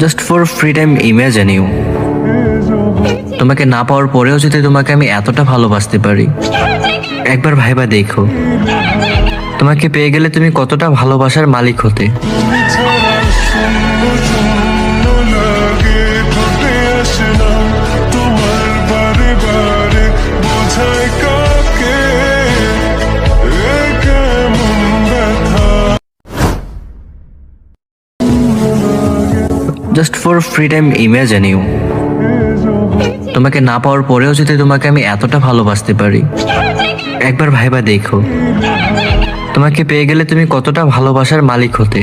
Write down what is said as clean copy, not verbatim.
Just for free time imagine you, তোমাকে না পাওয়ার পরেও যদি তোমাকে আমি এতটা ভালোবাসতে পারি, একবার ভাইবা দেখো তোমাকে পেয়ে গেলে তুমি কতটা ভালোবাসার মালিক হতে। Just for free time imagine you, তোমাকে না পাওয়ার পরেও যদি তোমাকে আমি এতটা ভালোবাসতে পারি, একবার ভাইবা দেখো তোমাকে পেয়ে গেলে তুমি কতটা ভালোবাসার মালিক হতে।